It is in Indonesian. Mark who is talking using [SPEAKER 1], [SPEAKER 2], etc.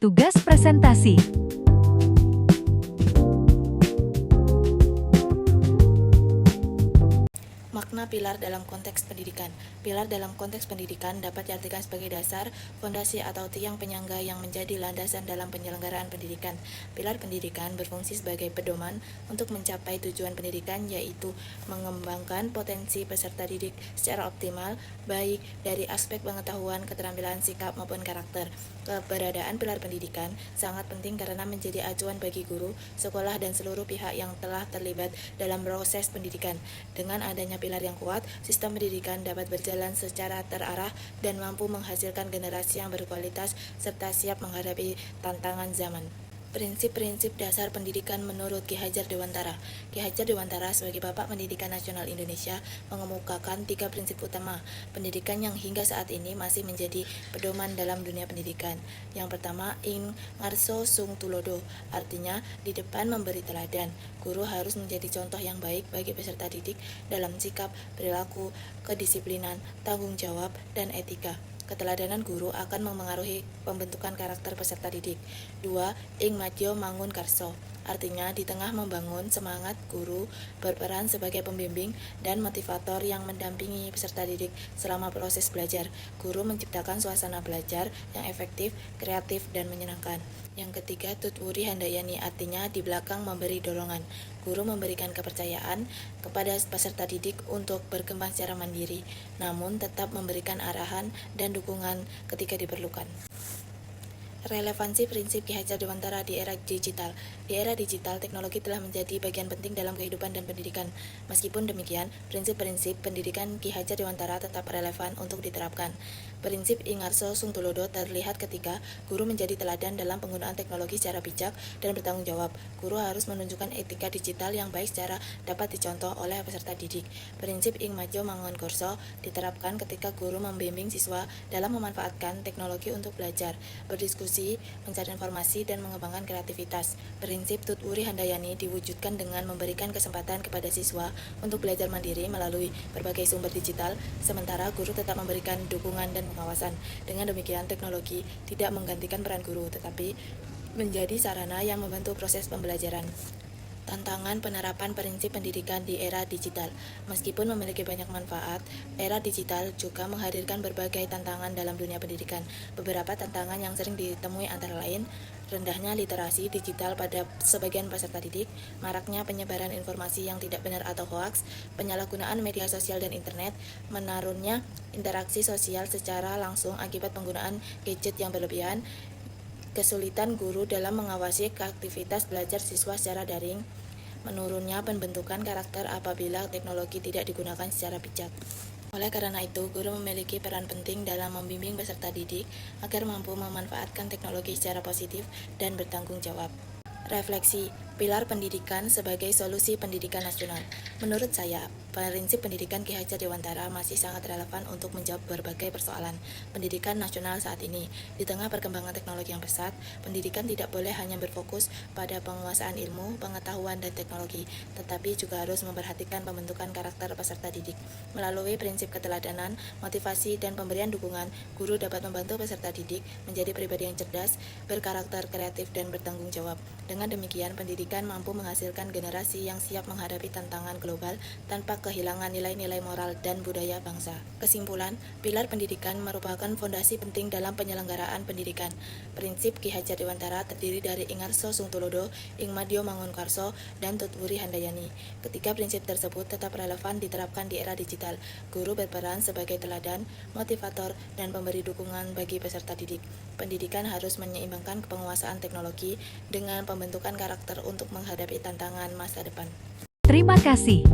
[SPEAKER 1] Tugas presentasi.
[SPEAKER 2] Makna pilar dalam konteks pendidikan. Pilar dalam konteks pendidikan dapat diartikan sebagai dasar, fondasi atau tiang penyangga yang menjadi landasan dalam penyelenggaraan pendidikan. Pilar pendidikan berfungsi sebagai pedoman untuk mencapai tujuan pendidikan, yaitu mengembangkan potensi peserta didik secara optimal, baik dari aspek pengetahuan, keterampilan, sikap, maupun karakter. Keberadaan pilar pendidikan sangat penting karena menjadi acuan bagi guru, sekolah, dan seluruh pihak yang telah terlibat dalam proses pendidikan. Dengan adanya pilar yang kuat, sistem pendidikan dapat berjalan secara terarah dan mampu menghasilkan generasi yang berkualitas serta siap menghadapi tantangan zaman. Prinsip-prinsip dasar pendidikan menurut Ki Hajar Dewantara. Ki Hajar Dewantara sebagai Bapak Pendidikan Nasional Indonesia mengemukakan 3 prinsip utama pendidikan yang hingga saat ini masih menjadi pedoman dalam dunia pendidikan. Yang pertama, ing ngarso sung tulodo, artinya di depan memberi teladan. Guru harus menjadi contoh yang baik bagi peserta didik dalam sikap, perilaku, kedisiplinan, tanggung jawab, dan etika. Keteladanan guru akan memengaruhi pembentukan karakter peserta didik. 2. Ing madya mangun karso, artinya di tengah membangun semangat, guru berperan sebagai pembimbing dan motivator yang mendampingi peserta didik selama proses belajar. Guru menciptakan suasana belajar yang efektif, kreatif, dan menyenangkan. Yang ketiga, tutwuri handayani, artinya di belakang memberi dorongan. Guru memberikan kepercayaan kepada peserta didik untuk berkembang secara mandiri, namun tetap memberikan arahan dan dukungan ketika diperlukan. Relevansi prinsip Ki Hajar Dewantara di era digital. Di era digital, teknologi telah menjadi bagian penting dalam kehidupan dan pendidikan. Meskipun demikian, prinsip-prinsip pendidikan Ki Hajar Dewantara tetap relevan untuk diterapkan. Prinsip Ingarso Sung Tulodo terlihat ketika guru menjadi teladan dalam penggunaan teknologi secara bijak dan bertanggung jawab. Guru harus menunjukkan etika digital yang baik secara dapat dicontoh oleh peserta didik. Prinsip Ing Majo Mangun Korso diterapkan ketika guru membimbing siswa dalam memanfaatkan teknologi untuk belajar, berdiskusi, mencari informasi, dan mengembangkan kreativitas. Prinsip Tutwuri Handayani diwujudkan dengan memberikan kesempatan kepada siswa untuk belajar mandiri melalui berbagai sumber digital, sementara guru tetap memberikan dukungan dan pengawasan. Dengan demikian, teknologi tidak menggantikan peran guru, tetapi menjadi sarana yang membantu proses pembelajaran. Tantangan penerapan prinsip pendidikan di era digital. Meskipun memiliki banyak manfaat, era digital juga menghadirkan berbagai tantangan dalam dunia pendidikan. Beberapa tantangan yang sering ditemui antara lain, rendahnya literasi digital pada sebagian peserta didik, maraknya penyebaran informasi yang tidak benar atau hoaks, penyalahgunaan media sosial dan internet, menurunnya interaksi sosial secara langsung akibat penggunaan gadget yang berlebihan, kesulitan guru dalam mengawasi aktivitas belajar siswa secara daring, menurunnya pembentukan karakter apabila teknologi tidak digunakan secara bijak. Oleh karena itu, guru memiliki peran penting dalam membimbing peserta didik agar mampu memanfaatkan teknologi secara positif dan bertanggung jawab. Refleksi, pilar pendidikan sebagai solusi pendidikan nasional. Menurut saya, prinsip pendidikan Ki Hajar Dewantara masih sangat relevan untuk menjawab berbagai persoalan pendidikan nasional saat ini. Di tengah perkembangan teknologi yang pesat, pendidikan tidak boleh hanya berfokus pada penguasaan ilmu, pengetahuan, dan teknologi, tetapi juga harus memperhatikan pembentukan karakter peserta didik. Melalui prinsip keteladanan, motivasi, dan pemberian dukungan, guru dapat membantu peserta didik menjadi pribadi yang cerdas, berkarakter kreatif, dan bertanggung jawab. Dengan demikian, pendidikan mampu menghasilkan generasi yang siap menghadapi tantangan global tanpa kehilangan nilai-nilai moral dan budaya bangsa. Kesimpulan, pilar pendidikan merupakan fondasi penting dalam penyelenggaraan pendidikan. Prinsip Ki Hajar Dewantara terdiri dari Ingarso Sung Tulodo, Ing Madya Mangun Karso, dan Tutwuri Handayani. Ketiga prinsip tersebut tetap relevan diterapkan di era digital. Guru berperan sebagai teladan, motivator, dan pemberi dukungan bagi peserta didik. Pendidikan harus menyeimbangkan penguasaan teknologi dengan pembentukan karakter untuk menghadapi tantangan masa depan.
[SPEAKER 1] Terima kasih.